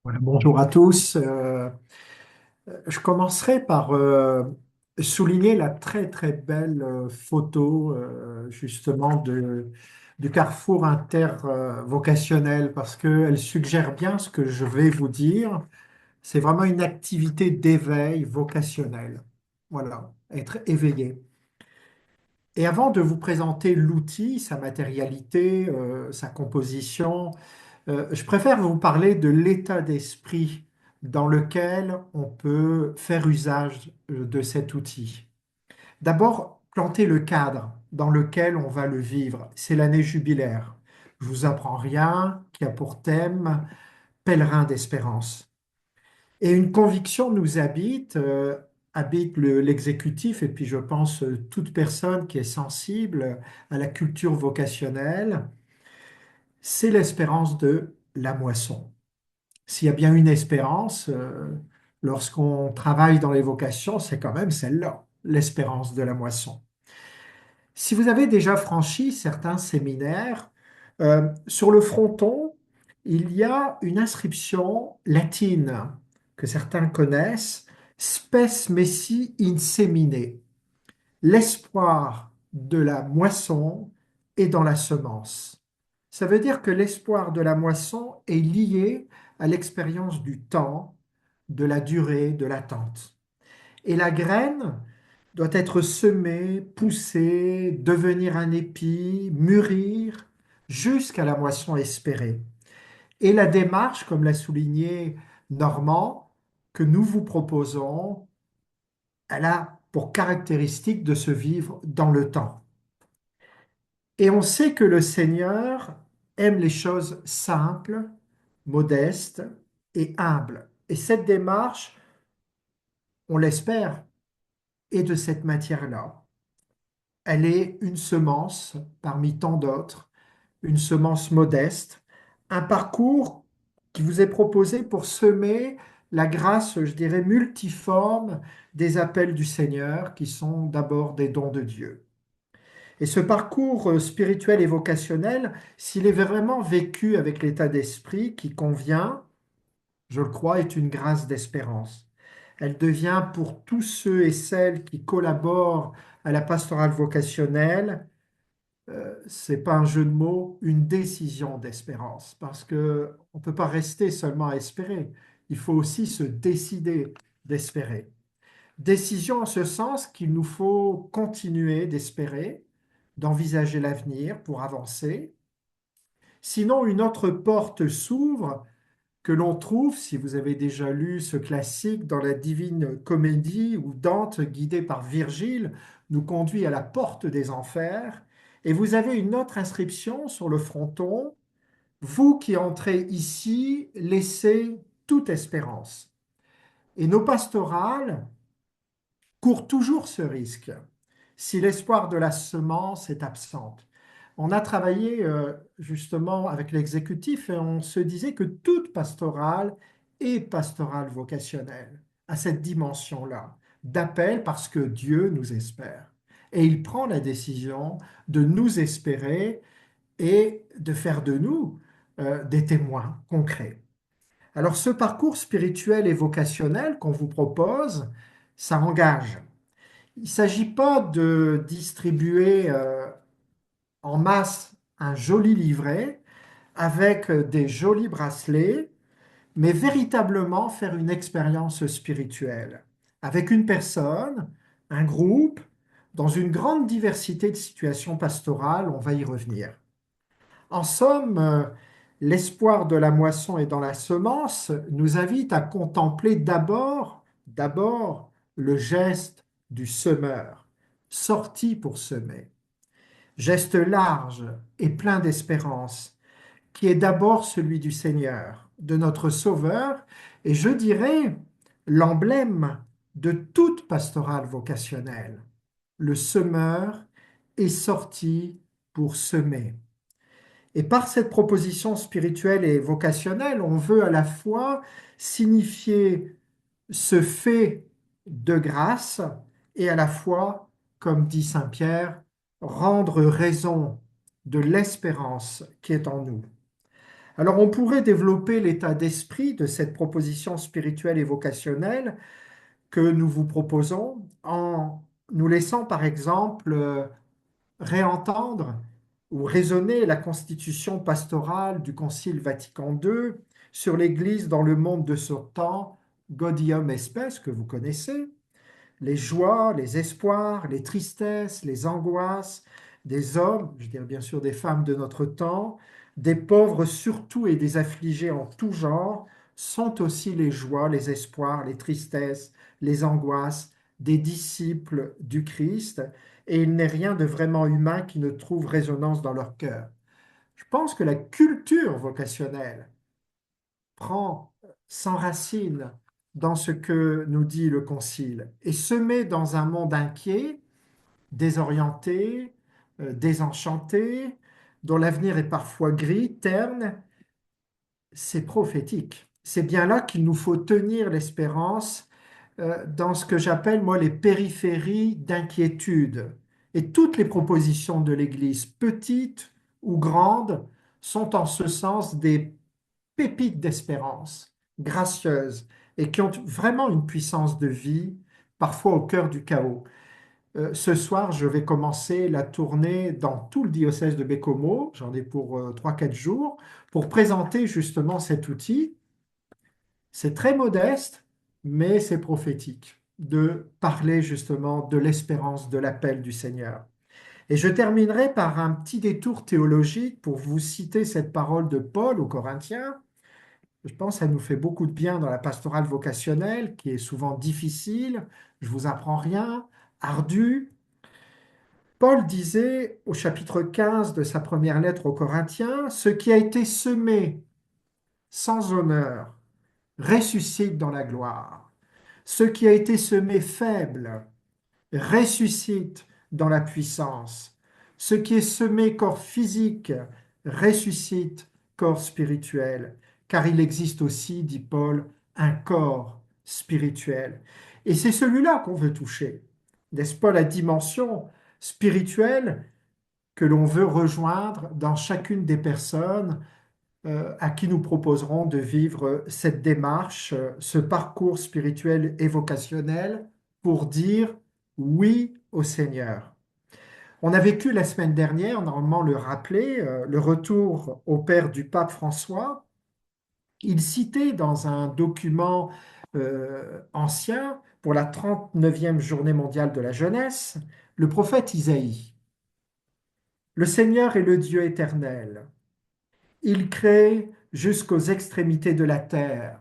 Voilà, bonjour à tous. Je commencerai par souligner la très très belle photo justement du carrefour intervocationnel parce qu'elle suggère bien ce que je vais vous dire. C'est vraiment une activité d'éveil vocationnel. Voilà, être éveillé. Et avant de vous présenter l'outil, sa matérialité, sa composition, je préfère vous parler de l'état d'esprit dans lequel on peut faire usage de cet outil. D'abord, planter le cadre dans lequel on va le vivre. C'est l'année jubilaire. Je vous apprends rien qui a pour thème pèlerin d'espérance. Et une conviction nous habite, habite l'exécutif, et puis je pense toute personne qui est sensible à la culture vocationnelle, c'est l'espérance de la moisson. S'il y a bien une espérance, lorsqu'on travaille dans les vocations, c'est quand même celle-là, l'espérance de la moisson. Si vous avez déjà franchi certains séminaires, sur le fronton, il y a une inscription latine que certains connaissent, Spes Messi in semine, l'espoir de la moisson est dans la semence. Ça veut dire que l'espoir de la moisson est lié à l'expérience du temps, de la durée, de l'attente. Et la graine doit être semée, poussée, devenir un épi, mûrir, jusqu'à la moisson espérée. Et la démarche, comme l'a souligné Normand, que nous vous proposons, elle a pour caractéristique de se vivre dans le temps. Et on sait que le Seigneur aime les choses simples, modestes et humbles. Et cette démarche, on l'espère, est de cette matière-là. Elle est une semence parmi tant d'autres, une semence modeste, un parcours qui vous est proposé pour semer la grâce, je dirais, multiforme des appels du Seigneur, qui sont d'abord des dons de Dieu. Et ce parcours spirituel et vocationnel, s'il est vraiment vécu avec l'état d'esprit qui convient, je le crois, est une grâce d'espérance. Elle devient pour tous ceux et celles qui collaborent à la pastorale vocationnelle, c'est pas un jeu de mots, une décision d'espérance, parce que on peut pas rester seulement à espérer. Il faut aussi se décider d'espérer. Décision en ce sens qu'il nous faut continuer d'espérer, d'envisager l'avenir pour avancer. Sinon, une autre porte s'ouvre que l'on trouve, si vous avez déjà lu ce classique dans la Divine Comédie, où Dante, guidé par Virgile, nous conduit à la porte des enfers. Et vous avez une autre inscription sur le fronton, vous qui entrez ici, laissez toute espérance. Et nos pastorales court toujours ce risque si l'espoir de la semence est absente. On a travaillé justement avec l'exécutif et on se disait que toute pastorale est pastorale vocationnelle à cette dimension-là d'appel parce que Dieu nous espère. Et il prend la décision de nous espérer et de faire de nous des témoins concrets. Alors ce parcours spirituel et vocationnel qu'on vous propose, ça engage. Il ne s'agit pas de distribuer en masse un joli livret avec des jolis bracelets, mais véritablement faire une expérience spirituelle avec une personne, un groupe, dans une grande diversité de situations pastorales, on va y revenir. En somme, l'espoir de la moisson et dans la semence nous invite à contempler d'abord le geste du semeur, sorti pour semer. Geste large et plein d'espérance, qui est d'abord celui du Seigneur, de notre Sauveur, et je dirais l'emblème de toute pastorale vocationnelle. Le semeur est sorti pour semer. Et par cette proposition spirituelle et vocationnelle, on veut à la fois signifier ce fait de grâce et à la fois, comme dit Saint Pierre, rendre raison de l'espérance qui est en nous. Alors, on pourrait développer l'état d'esprit de cette proposition spirituelle et vocationnelle que nous vous proposons en nous laissant, par exemple, réentendre ou raisonner la constitution pastorale du Concile Vatican II sur l'Église dans le monde de ce temps, Gaudium et Spes, que vous connaissez, les joies, les espoirs, les tristesses, les angoisses des hommes, je dirais bien sûr des femmes de notre temps, des pauvres surtout et des affligés en tout genre, sont aussi les joies, les espoirs, les tristesses, les angoisses des disciples du Christ, et il n'est rien de vraiment humain qui ne trouve résonance dans leur cœur. Je pense que la culture vocationnelle prend s'enracine dans ce que nous dit le Concile et se met dans un monde inquiet, désorienté, désenchanté, dont l'avenir est parfois gris, terne. C'est prophétique. C'est bien là qu'il nous faut tenir l'espérance dans ce que j'appelle, moi, les périphéries d'inquiétude. Et toutes les propositions de l'Église, petites ou grandes, sont en ce sens des pépites d'espérance, gracieuses, et qui ont vraiment une puissance de vie, parfois au cœur du chaos. Ce soir, je vais commencer la tournée dans tout le diocèse de Bécomo, j'en ai pour 3-4 jours, pour présenter justement cet outil. C'est très modeste, mais c'est prophétique de parler justement de l'espérance, de l'appel du Seigneur. Et je terminerai par un petit détour théologique pour vous citer cette parole de Paul aux Corinthiens. Je pense que ça nous fait beaucoup de bien dans la pastorale vocationnelle, qui est souvent difficile, je vous apprends rien, ardue. Paul disait au chapitre 15 de sa première lettre aux Corinthiens, ce qui a été semé sans honneur ressuscite dans la gloire. Ce qui a été semé faible ressuscite dans la puissance. Ce qui est semé corps physique ressuscite corps spirituel. Car il existe aussi, dit Paul, un corps spirituel. Et c'est celui-là qu'on veut toucher. N'est-ce pas la dimension spirituelle que l'on veut rejoindre dans chacune des personnes à qui nous proposerons de vivre cette démarche, ce parcours spirituel et vocationnel pour dire oui au Seigneur. On a vécu la semaine dernière, normalement le rappeler, le retour au Père du pape François. Il citait dans un document ancien pour la 39e journée mondiale de la jeunesse le prophète Isaïe. Le Seigneur est le Dieu éternel. Il crée jusqu'aux extrémités de la terre.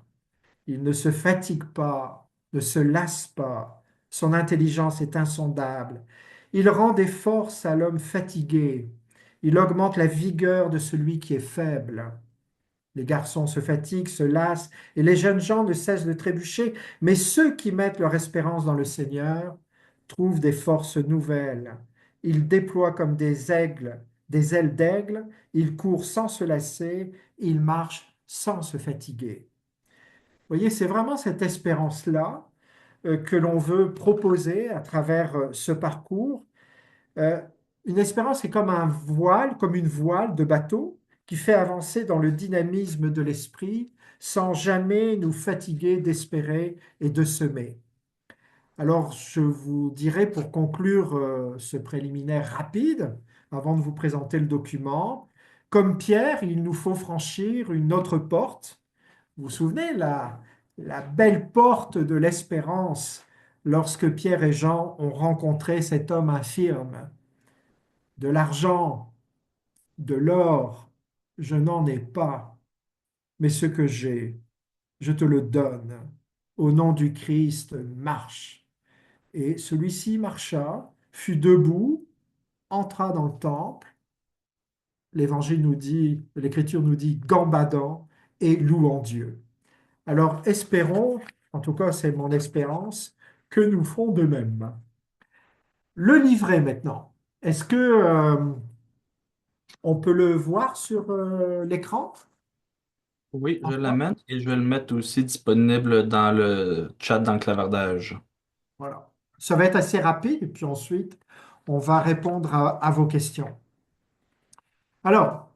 Il ne se fatigue pas, ne se lasse pas. Son intelligence est insondable. Il rend des forces à l'homme fatigué. Il augmente la vigueur de celui qui est faible. Les garçons se fatiguent, se lassent, et les jeunes gens ne cessent de trébucher. Mais ceux qui mettent leur espérance dans le Seigneur trouvent des forces nouvelles. Ils déploient comme des aigles, des ailes d'aigle. Ils courent sans se lasser. Ils marchent sans se fatiguer. Vous voyez, c'est vraiment cette espérance-là que l'on veut proposer à travers ce parcours. Euh, une espérance est comme un voile, comme une voile de bateau qui fait avancer dans le dynamisme de l'esprit sans jamais nous fatiguer d'espérer et de semer. Alors, je vous dirai pour conclure ce préliminaire rapide, avant de vous présenter le document, comme Pierre, il nous faut franchir une autre porte. Vous vous souvenez, la belle porte de l'espérance lorsque Pierre et Jean ont rencontré cet homme infirme. De l'argent, de l'or, je n'en ai pas, mais ce que j'ai, je te le donne. Au nom du Christ, marche. Et celui-ci marcha, fut debout, entra dans le temple. L'Évangile nous dit, l'Écriture nous dit, gambadant et louant Dieu. Alors espérons, en tout cas c'est mon espérance, que nous ferons de même. Le livret maintenant, est-ce que on peut le voir sur l'écran? Oui, je l'amène et je vais le mettre aussi disponible dans le chat dans le clavardage. Voilà. Ça va être assez rapide et puis ensuite on va répondre à vos questions. Alors,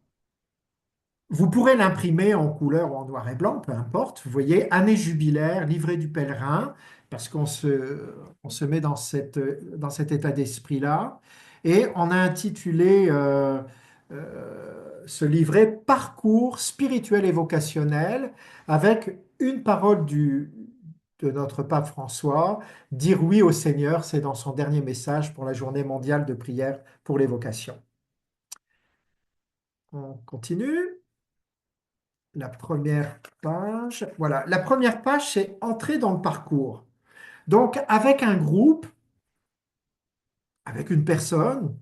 Vous pourrez l'imprimer en couleur ou en noir et blanc, peu importe. Vous voyez, année jubilaire, livret du pèlerin, parce on se met dans cet état d'esprit-là. Et on a intitulé ce livret Parcours spirituel et vocationnel, avec une parole de notre pape François, dire oui au Seigneur, c'est dans son dernier message pour la journée mondiale de prière pour les vocations. On continue. La première page. Voilà, la première page, c'est entrer dans le parcours. Donc, avec un groupe, avec une personne,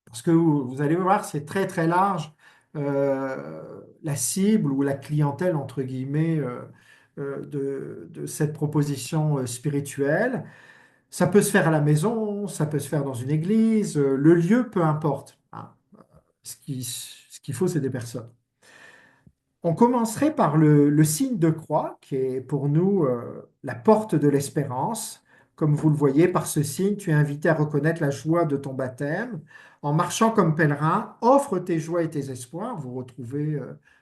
parce que vous allez voir, c'est très très large, la cible ou la clientèle, entre guillemets, de cette proposition spirituelle. Ça peut se faire à la maison, ça peut se faire dans une église, le lieu, peu importe, hein. Ce qu'il faut, c'est des personnes. On commencerait par le signe de croix, qui est pour nous la porte de l'espérance. Comme vous le voyez, par ce signe, tu es invité à reconnaître la joie de ton baptême. En marchant comme pèlerin, offre tes joies et tes espoirs. Vous retrouvez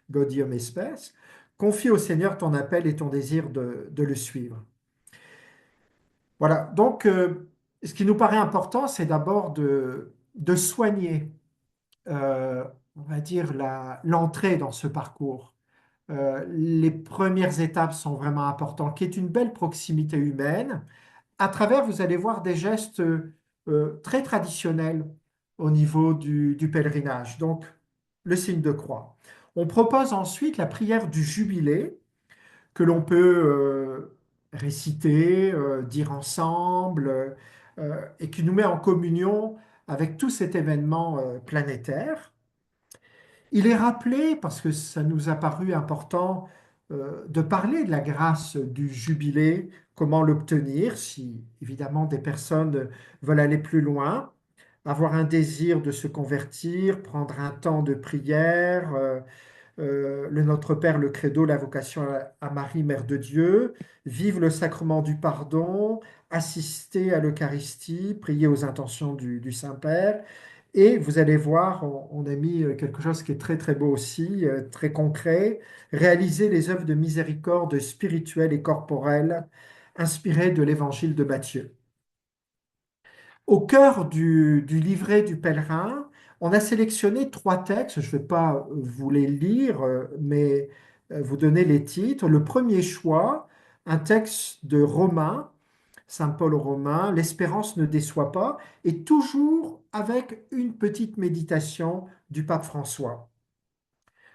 Gaudium Espèce. Confie au Seigneur ton appel et ton désir de le suivre. Voilà, donc ce qui nous paraît important, c'est d'abord de soigner, on va dire, l'entrée dans ce parcours. Les premières étapes sont vraiment importantes, qui est une belle proximité humaine. À travers, vous allez voir des gestes très traditionnels au niveau du pèlerinage. Donc, le signe de croix. On propose ensuite la prière du jubilé que l'on peut réciter, dire ensemble, et qui nous met en communion avec tout cet événement planétaire. Il est rappelé, parce que ça nous a paru important, de parler de la grâce du jubilé, comment l'obtenir, si évidemment des personnes veulent aller plus loin, avoir un désir de se convertir, prendre un temps de prière, le Notre Père, le Credo, la vocation à Marie, Mère de Dieu, vivre le sacrement du pardon, assister à l'Eucharistie, prier aux intentions du Saint-Père. Et vous allez voir, on a mis quelque chose qui est très très beau aussi, très concret, réaliser les œuvres de miséricorde spirituelle et corporelle inspirées de l'évangile de Matthieu. Au cœur du livret du pèlerin, on a sélectionné trois textes. Je ne vais pas vous les lire, mais vous donner les titres. Le premier choix, un texte de Romain, Saint Paul aux Romains, l'espérance ne déçoit pas, et toujours avec une petite méditation du pape François.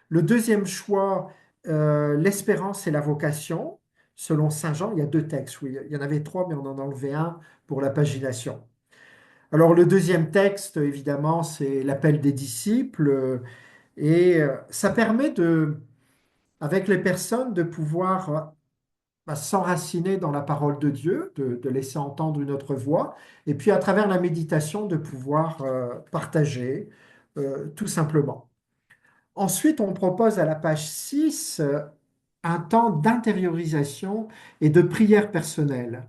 Le deuxième choix, l'espérance et la vocation, selon Saint Jean. Il y a deux textes, oui, il y en avait trois, mais on en a enlevé un pour la pagination. Alors le deuxième texte, évidemment, c'est l'appel des disciples, et ça permet avec les personnes de pouvoir s'enraciner dans la parole de Dieu, de laisser entendre une autre voix, et puis à travers la méditation de pouvoir partager tout simplement. Ensuite, on propose à la page 6 un temps d'intériorisation et de prière personnelle.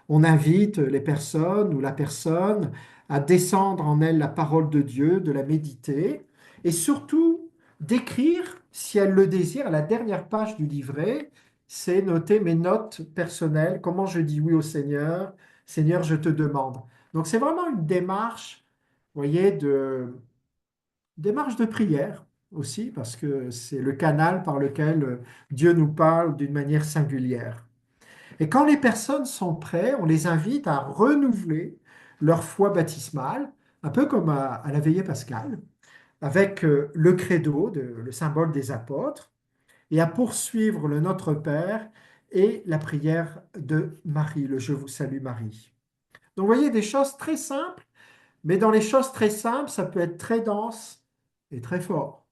On invite les personnes ou la personne à descendre en elle la parole de Dieu, de la méditer et surtout d'écrire, si elle le désire, à la dernière page du livret, c'est noter mes notes personnelles, comment je dis oui au Seigneur, Seigneur, je te demande. Donc c'est vraiment une démarche, vous voyez, démarche de prière aussi, parce que c'est le canal par lequel Dieu nous parle d'une manière singulière. Et quand les personnes sont prêtes, on les invite à renouveler leur foi baptismale, un peu comme à la veillée pascale, avec le credo, le symbole des apôtres, et à poursuivre le Notre Père et la prière de Marie, le Je vous salue Marie. Donc vous voyez des choses très simples, mais dans les choses très simples, ça peut être très dense et très fort.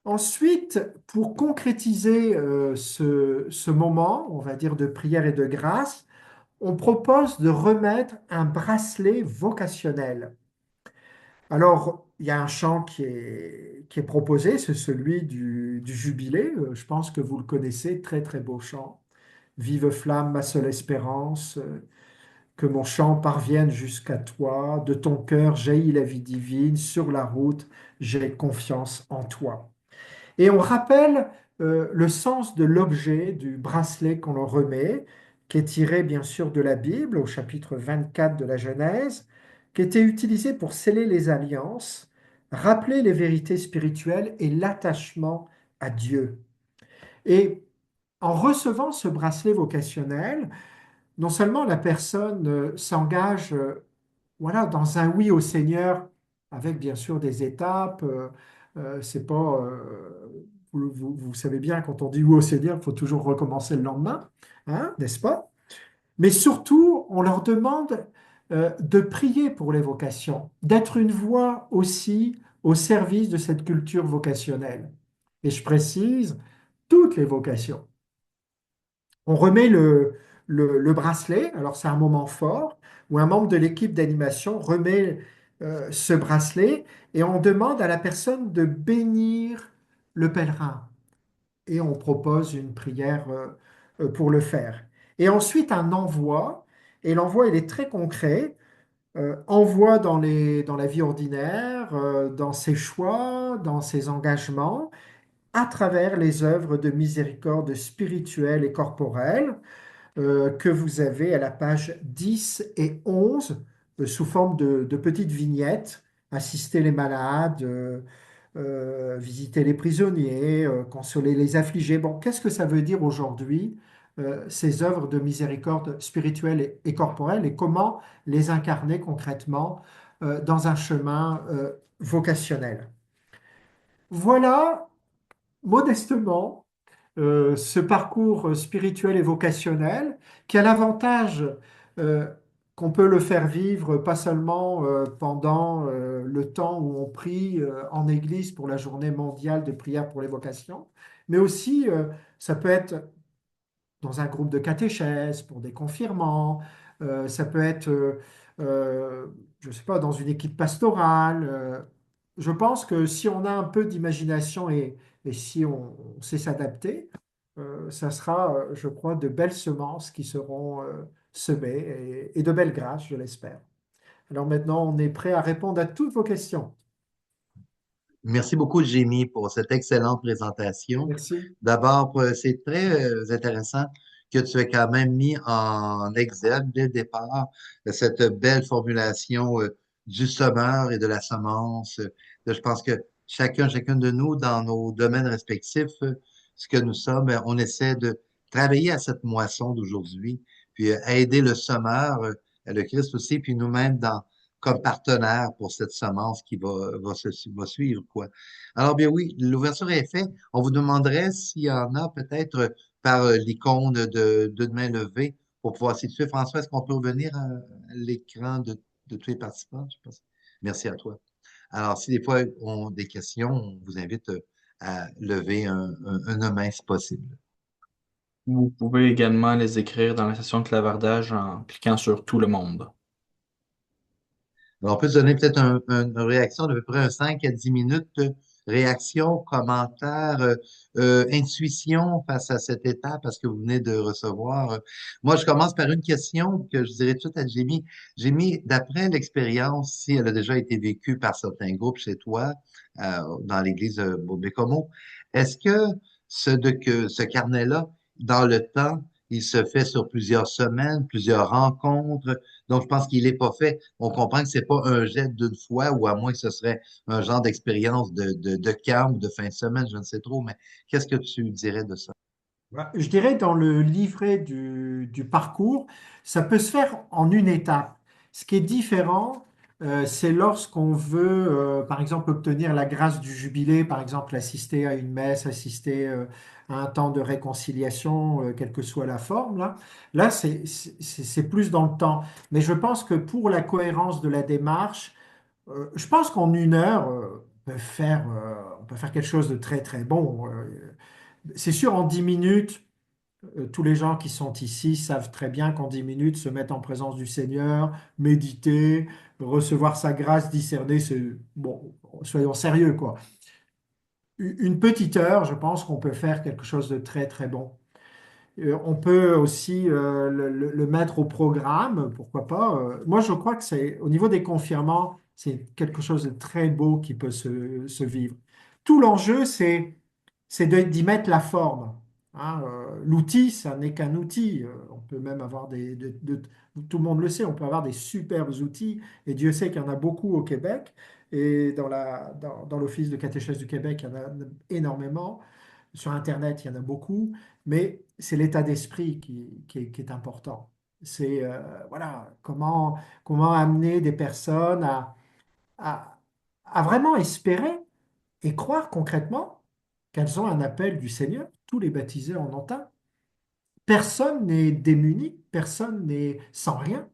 Ensuite, pour concrétiser ce moment, on va dire de prière et de grâce, on propose de remettre un bracelet vocationnel. Alors, il y a un chant qui est proposé, c'est celui du jubilé. Je pense que vous le connaissez, très très beau chant. Vive flamme, ma seule espérance, que mon chant parvienne jusqu'à toi. De ton cœur jaillit la vie divine, sur la route, j'ai confiance en toi. Et on rappelle le sens de l'objet du bracelet qu'on leur remet, qui est tiré bien sûr de la Bible, au chapitre 24 de la Genèse, qui était utilisé pour sceller les alliances, rappeler les vérités spirituelles et l'attachement à Dieu. Et en recevant ce bracelet vocationnel, non seulement la personne s'engage voilà, dans un oui au Seigneur, avec bien sûr des étapes, c'est pas, vous savez bien, quand on dit oui au Seigneur, il faut toujours recommencer le lendemain, hein, n'est-ce pas? Mais surtout, on leur demande de prier pour les vocations, d'être une voix aussi au service de cette culture vocationnelle. Et je précise, toutes les vocations. On remet le bracelet, alors c'est un moment fort, où un membre de l'équipe d'animation remet ce bracelet et on demande à la personne de bénir le pèlerin. Et on propose une prière pour le faire. Et ensuite un envoi, et l'envoi il est très concret, envoi dans la vie ordinaire, dans ses choix, dans ses engagements, à travers les œuvres de miséricorde spirituelle et corporelle que vous avez à la page 10 et 11 sous forme de petites vignettes, assister les malades, visiter les prisonniers, consoler les affligés. Bon, qu'est-ce que ça veut dire aujourd'hui, ces œuvres de miséricorde spirituelle et corporelle, et comment les incarner concrètement dans un chemin vocationnel? Voilà, modestement, ce parcours spirituel et vocationnel qui a l'avantage euh, qu'on peut le faire vivre pas seulement pendant le temps où on prie en église pour la journée mondiale de prière pour les vocations, mais aussi ça peut être dans un groupe de catéchèse, pour des confirmants, ça peut être, euh, je ne sais pas, dans une équipe pastorale. Je pense que si on a un peu d'imagination et si on sait s'adapter, ça sera, je crois, de belles semences qui seront semées et de belles grâces, je l'espère. Alors maintenant, on est prêt à répondre à toutes vos questions. Merci beaucoup, Jamie, pour cette excellente présentation. Merci. D'abord, c'est très intéressant que tu aies quand même mis en exergue dès le départ cette belle formulation du semeur et de la semence. Je pense que chacun de nous, dans nos domaines respectifs, ce que nous sommes, on essaie de travailler à cette moisson d'aujourd'hui, puis aider le semeur, le Christ aussi, puis nous-mêmes comme partenaire pour cette semence qui va suivre, quoi. Alors, bien oui, l'ouverture est faite. On vous demanderait s'il y en a peut-être par l'icône de main levée pour pouvoir situer. François, est-ce qu'on peut revenir à l'écran de tous les participants? Je pense. Merci à toi. Alors, si des fois ont des questions, on vous invite à lever une main si possible. Vous pouvez également les écrire dans la session de clavardage en cliquant sur Tout le monde. Alors, on peut se donner peut-être une réaction d'à peu près un 5 à 10 minutes, réaction, commentaire, intuition face à cette étape, parce que vous venez de recevoir. Moi, je commence par une question que je dirais tout de suite à Jamie. Jamie, d'après l'expérience, si elle a déjà été vécue par certains groupes chez toi, dans l'église de Bécomo, est-ce que ce carnet-là, dans le temps, il se fait sur plusieurs semaines, plusieurs rencontres? Donc, je pense qu'il n'est pas fait. On comprend que c'est pas un jet d'une fois, ou à moins que ce serait un genre d'expérience de camp ou de fin de semaine, je ne sais trop, mais qu'est-ce que tu dirais de ça? Je dirais dans le livret du parcours, ça peut se faire en une étape. Ce qui est différent, c'est lorsqu'on veut, par exemple, obtenir la grâce du jubilé, par exemple, assister à une messe, assister à un temps de réconciliation, quelle que soit la forme. Là, c'est plus dans le temps. Mais je pense que pour la cohérence de la démarche, je pense qu'en une heure, on peut faire quelque chose de très, très bon. C'est sûr, en 10 minutes, tous les gens qui sont ici savent très bien qu'en 10 minutes, se mettre en présence du Seigneur, méditer, recevoir sa grâce, discerner, c'est bon, soyons sérieux, quoi. Une petite heure, je pense qu'on peut faire quelque chose de très, très bon. On peut aussi le mettre au programme, pourquoi pas. Moi, je crois que c'est au niveau des confirmants, c'est quelque chose de très beau qui peut se vivre. Tout l'enjeu, c'est c'est d'y mettre la forme. Hein. L'outil, ça n'est qu'un outil. On peut même avoir tout le monde le sait, on peut avoir des superbes outils, et Dieu sait qu'il y en a beaucoup au Québec, et dans l'Office de catéchèse du Québec, il y en a énormément. Sur Internet, il y en a beaucoup, mais c'est l'état d'esprit qui est important. C'est voilà, comment amener des personnes à, à vraiment espérer et croire concrètement qu'elles ont un appel du Seigneur. Tous les baptisés en ont un. Personne n'est démuni, personne n'est sans rien,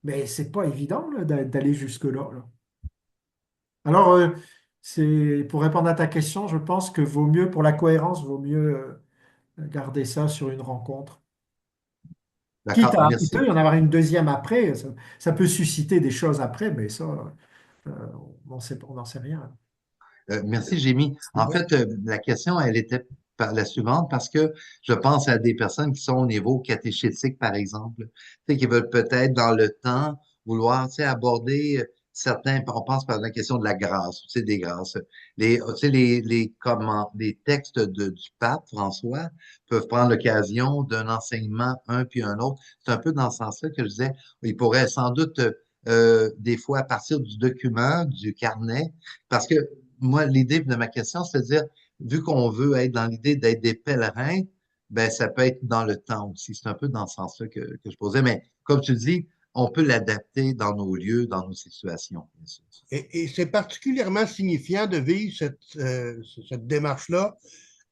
mais c'est pas évident là, d'aller jusque-là. Là. Alors, pour répondre à ta question, je pense que vaut mieux, pour la cohérence, vaut mieux garder ça sur une rencontre. Quitte D'accord, à, il merci. peut y en avoir une deuxième après, ça peut susciter des choses après, mais ça, euh, on n'en sait rien. Merci, Jémy. C'est En bon. fait, la question, elle était par la suivante parce que je pense à des personnes qui sont au niveau catéchétique, par exemple, tu sais, qui veulent peut-être dans le temps vouloir, tu sais, aborder certains, on pense par la question de la grâce, tu sais, des grâces. Tu sais, les textes du pape François peuvent prendre l'occasion d'un enseignement, un puis un autre. C'est un peu dans ce sens-là que je disais, il pourrait sans doute, des fois, à partir du document, du carnet, parce que moi, l'idée de ma question, c'est de dire, vu qu'on veut être dans l'idée d'être des pèlerins, ben, ça peut être dans le temps aussi. C'est un peu dans ce sens-là que je posais. Mais comme tu dis, on peut l'adapter dans nos lieux, dans nos situations, bien sûr. Et c'est particulièrement signifiant de vivre cette démarche-là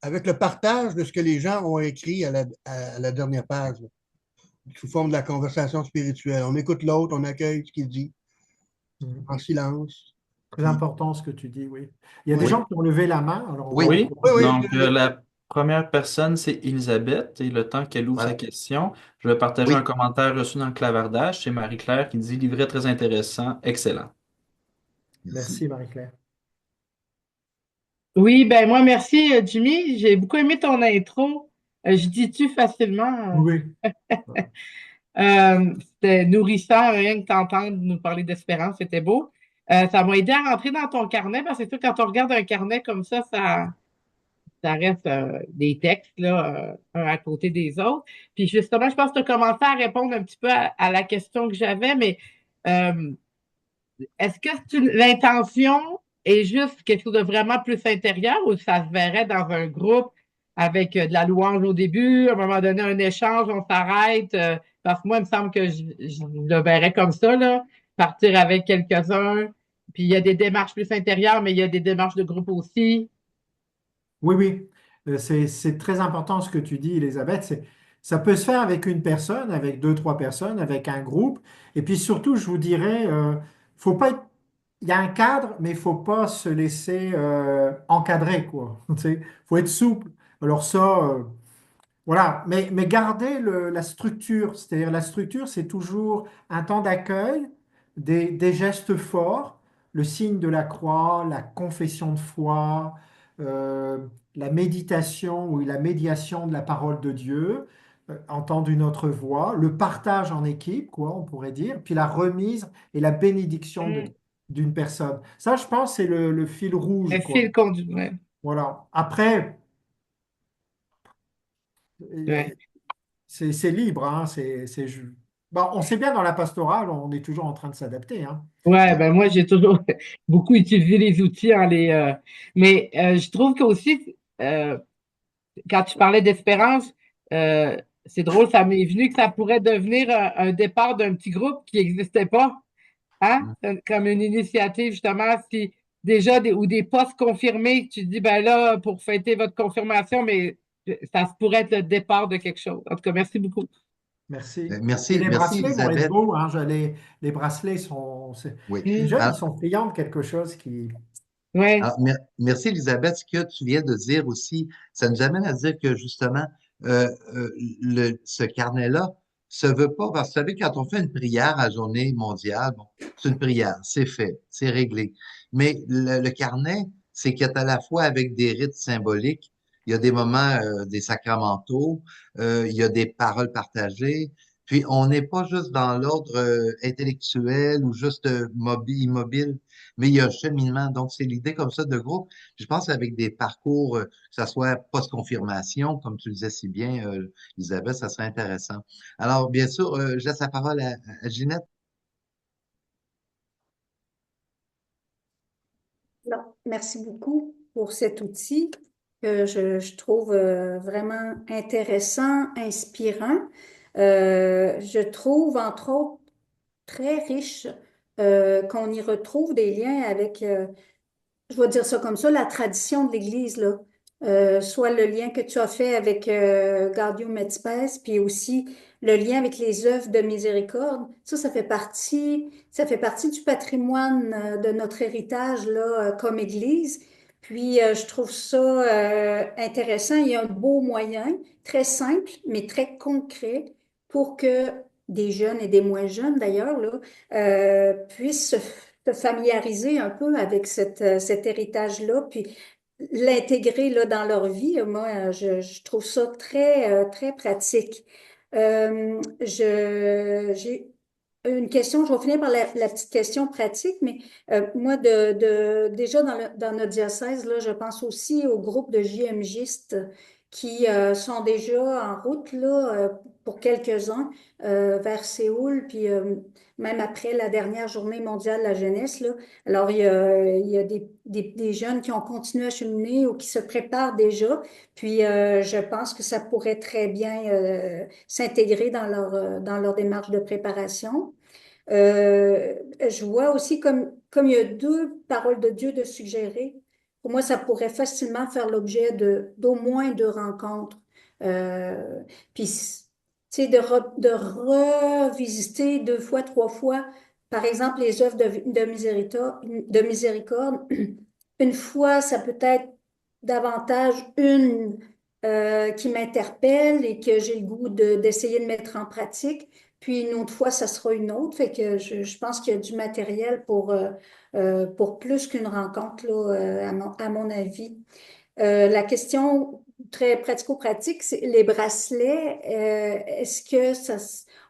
avec le partage de ce que les gens ont écrit à la dernière page, là, sous forme de la conversation spirituelle. On écoute l'autre, on accueille ce qu'il dit Mhm. en silence. Très Puis, important ce que tu dis, oui. Il y a des oui, Oui, gens qui ont levé la main, alors on va Oui, oui. oui, encourager. oui, Donc, la première personne, c'est Elisabeth. Et le temps qu'elle ouvre sa voilà. question, je vais partager un Oui, commentaire reçu dans le clavardage. C'est Marie-Claire qui dit livret très intéressant, excellent. merci. Merci, Marie-Claire. Oui, ben moi, merci, Jimmy. J'ai beaucoup aimé ton intro. Je dis-tu facilement. Oui. C'était nourrissant, rien que t'entendre nous parler d'espérance, c'était beau. Ça m'a aidé à rentrer dans ton carnet parce que c'est sûr, quand on regarde un carnet comme ça reste des textes, là, un à côté des autres. Puis justement, je pense que tu as commencé à répondre un petit peu à la question que j'avais, mais euh, est-ce que l'intention est juste quelque chose de vraiment plus intérieur ou ça se verrait dans un groupe avec de la louange au début, à un moment donné, un échange, on s'arrête? Parce que moi, il me semble que je le verrais comme ça, là, partir avec quelques-uns. Puis il y a des démarches plus intérieures, mais il y a des démarches de groupe aussi. Oui, oui. C'est très important ce que tu dis, Elisabeth. Ça peut se faire avec une personne, avec deux, trois personnes, avec un groupe. Et puis surtout, je vous dirais, faut pas être- il y a un cadre, mais il faut pas se laisser encadrer, quoi. Tu sais, faut être souple. Alors ça, voilà, mais garder la structure, c'est-à-dire la structure, c'est toujours un temps d'accueil, des gestes forts, le signe de la croix, la confession de foi, euh, la méditation ou la médiation de la parole de Dieu, entendre une autre voix, le partage en équipe, quoi, on pourrait dire, puis la remise et la bénédiction Mm. d'une personne. Ça, je pense, c'est le fil rouge, Un quoi. fil conduit. Ouais. Voilà. Après, Ouais. c'est libre, hein, bon, on sait bien dans la pastorale, on est toujours en train de s'adapter, hein. Ouais, ben moi, j'ai toujours beaucoup utilisé les outils mais je trouve que aussi, quand tu parlais d'espérance, euh, c'est drôle, ça m'est venu que ça pourrait devenir un départ d'un petit groupe qui n'existait pas, hein? Comme une initiative, justement, si déjà ou des postes confirmés, tu dis, ben là, pour fêter votre confirmation, mais ça se pourrait être le départ de quelque chose. En tout cas, merci beaucoup. Merci. Et Merci, les merci, bracelets vont être Elisabeth. beaux, hein, les bracelets Oui. les Mm. jeunes, ils Alors, sont friands de quelque chose qui. Ouais. Merci, Elisabeth. Ce que tu viens de dire aussi, ça nous amène à dire que justement, euh, euh, ce carnet-là se veut pas, parce que vous savez, quand on fait une prière à journée mondiale, bon, c'est une prière, c'est fait, c'est réglé. Mais le carnet, c'est qu'il est à la fois avec des rites symboliques, il y a des moments, des sacramentaux, il y a des paroles partagées, puis on n'est pas juste dans l'ordre intellectuel ou juste immobile, mais il y a un cheminement. Donc, c'est l'idée comme ça de groupe. Je pense avec des parcours, que ça soit post-confirmation, comme tu le disais si bien, Isabelle, ça serait intéressant. Alors, bien sûr, je laisse la parole à Ginette. Non, merci beaucoup pour cet outil que je trouve vraiment intéressant, inspirant. Je trouve, entre autres, très riche qu'on y retrouve des liens avec je vais dire ça comme ça, la tradition de l'Église, là. Soit le lien que tu as fait avec Gaudium et Spes, puis aussi le lien avec les œuvres de miséricorde. Ça fait partie du patrimoine de notre héritage, là, comme Église. Puis, je trouve ça intéressant. Il y a un beau moyen, très simple, mais très concret, pour que des jeunes et des moins jeunes, d'ailleurs, là, puissent se familiariser un peu avec cet héritage-là, puis l'intégrer là, dans leur vie. Moi, je trouve ça très, très pratique. J'ai une question, je vais finir par la petite question pratique, mais moi, déjà dans notre diocèse, là, je pense aussi au groupe de JMJistes qui sont déjà en route là, pour quelques-uns vers Séoul, puis même après la dernière journée mondiale de la jeunesse, là. Alors, il y a des jeunes qui ont continué à cheminer ou qui se préparent déjà. Puis, je pense que ça pourrait très bien s'intégrer dans leur démarche de préparation. Je vois aussi comme il y a deux paroles de Dieu de suggérer, pour moi, ça pourrait facilement faire l'objet d'au moins deux rencontres. Puis, tu sais, de revisiter deux fois, trois fois, par exemple, les œuvres de miséricorde. Une fois, ça peut être davantage une qui m'interpelle et que j'ai le goût d'essayer de mettre en pratique. Puis une autre fois, ça sera une autre. Fait que je pense qu'il y a du matériel pour plus qu'une rencontre, là, à mon avis. La question très pratico-pratique, c'est les bracelets. Est-ce que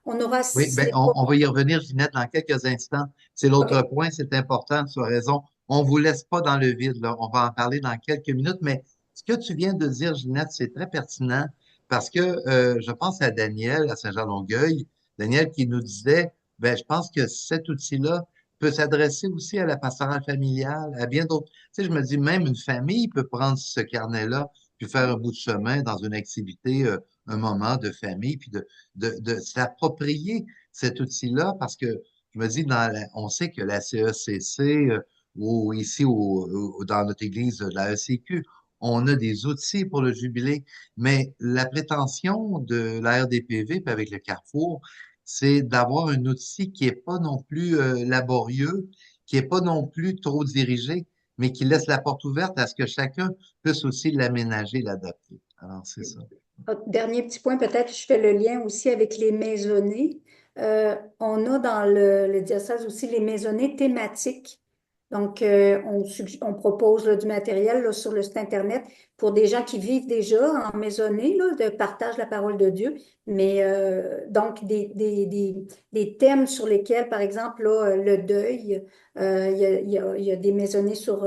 on aura Oui, ben, on va y revenir, Ginette, dans quelques instants. C'est l'autre OK. point, c'est important, tu as raison. On vous laisse pas dans le vide, là. On va en parler dans quelques minutes, mais ce que tu viens de dire, Ginette, c'est très pertinent parce que je pense à Daniel, à Saint-Jean-Longueuil, Daniel qui nous disait, ben, je pense que cet outil-là peut s'adresser aussi à la pastorale familiale, à bien d'autres. Tu sais, je me dis, même une famille peut prendre ce carnet-là, puis faire un bout de chemin dans une activité, un moment de famille, puis de s'approprier cet outil-là parce que je me dis, on sait que la CECC ou ici dans notre église de la ECQ, on a des outils pour le jubilé, mais la prétention de la RDPV puis avec le Carrefour, c'est d'avoir un outil qui est pas non plus laborieux, qui est pas non plus trop dirigé, mais qui laisse la porte ouverte à ce que chacun puisse aussi l'aménager, l'adapter. Alors, c'est ça. Dernier petit point, peut-être je fais le lien aussi avec les maisonnées. On a dans le diocèse aussi les maisonnées thématiques. Donc, on propose là, du matériel là, sur le site Internet pour des gens qui vivent déjà en maisonnée, là, de partage de la parole de Dieu. Mais donc, des thèmes sur lesquels, par exemple, là, le deuil, il y a des maisonnées sur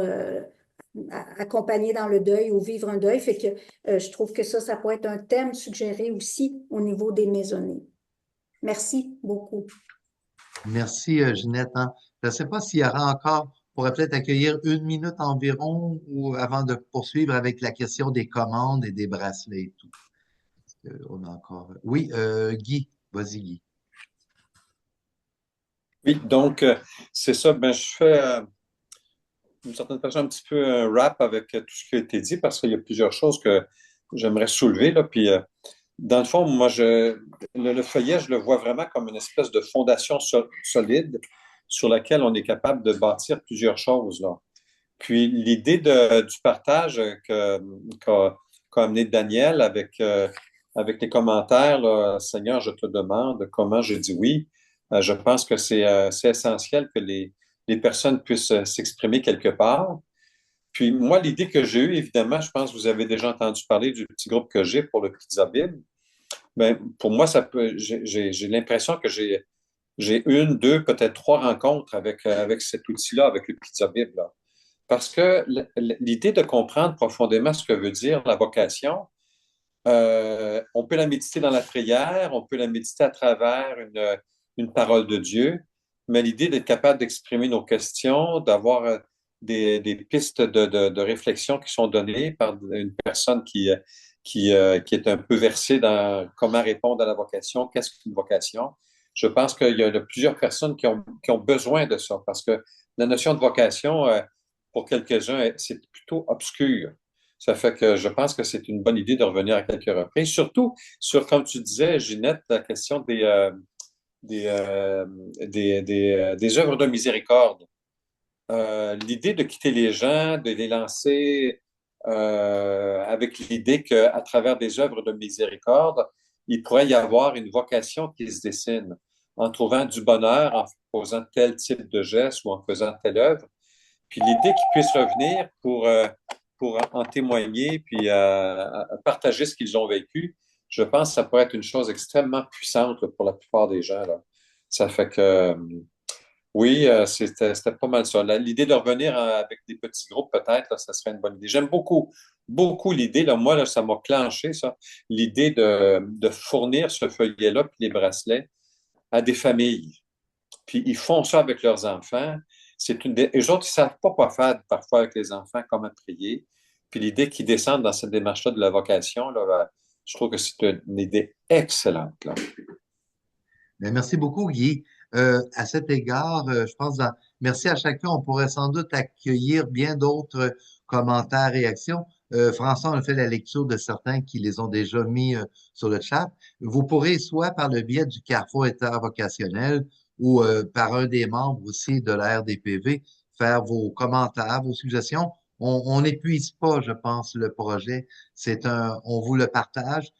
accompagner dans le deuil ou vivre un deuil. Fait que je trouve que ça pourrait être un thème suggéré aussi au niveau des maisonnées. Merci beaucoup. Merci, Ginette, hein. Je ne sais pas s'il y aura encore, on pourrait peut-être accueillir une minute environ ou avant de poursuivre avec la question des commandes et des bracelets et tout. On a encore. Oui, Guy, vas-y, Guy. Oui, donc c'est ça. Ben, je fais d'une certaine façon un petit peu un rap avec tout ce qui a été dit parce qu'il y a plusieurs choses que j'aimerais soulever là. Puis dans le fond, moi, le feuillet, je le vois vraiment comme une espèce de fondation solide sur laquelle on est capable de bâtir plusieurs choses là. Puis l'idée du partage qu'a amené Daniel avec les commentaires, là, Seigneur, je te demande comment je dis oui. Je pense que c'est essentiel que les personnes puissent s'exprimer quelque part. Puis moi, l'idée que j'ai eue, évidemment, je pense que vous avez déjà entendu parler du petit groupe que j'ai pour le Pizza Bible. Ben, pour moi, j'ai l'impression que j'ai une, deux, peut-être trois rencontres avec cet outil-là, avec le Pizza Bible, là. Parce que l'idée de comprendre profondément ce que veut dire la vocation, on peut la méditer dans la prière, on peut la méditer à travers une parole de Dieu, mais l'idée d'être capable d'exprimer nos questions, d'avoir des pistes de réflexion qui sont données par une personne qui est un peu versée dans comment répondre à la vocation, qu'est-ce qu'une vocation. Je pense qu'il y a plusieurs personnes qui ont besoin de ça, parce que la notion de vocation, pour quelques-uns, c'est plutôt obscur. Ça fait que je pense que c'est une bonne idée de revenir à quelques reprises, surtout sur, comme tu disais, Ginette, la question des, euh, des œuvres de miséricorde. L'idée de quitter les gens, de les lancer avec l'idée qu'à travers des œuvres de miséricorde, il pourrait y avoir une vocation qui se dessine en trouvant du bonheur, en posant tel type de geste ou en faisant telle œuvre. Puis l'idée qu'ils puissent revenir pour en témoigner, puis partager ce qu'ils ont vécu, je pense que ça pourrait être une chose extrêmement puissante là, pour la plupart des gens, là. Ça fait que oui, c'était pas mal ça. L'idée de revenir avec des petits groupes, peut-être, là, ça serait une bonne idée. J'aime beaucoup, beaucoup l'idée. Là, moi, là, ça m'a clenché, ça. L'idée de fournir ce feuillet-là, puis les bracelets, à des familles. Puis ils font ça avec leurs enfants. Les autres, ils ne savent pas quoi faire parfois avec les enfants, comment prier. Puis l'idée qu'ils descendent dans cette démarche-là de la vocation, là, je trouve que c'est une idée excellente, là. Mais merci beaucoup, Guy. À cet égard, je pense, merci à chacun. On pourrait sans doute accueillir bien d'autres commentaires, réactions. François, on a fait la lecture de certains qui les ont déjà mis sur le chat. Vous pourrez, soit par le biais du Carrefour intervocationnel ou par un des membres aussi de la RDPV, faire vos commentaires, vos suggestions. On n'épuise pas, je pense, le projet. On vous le partage.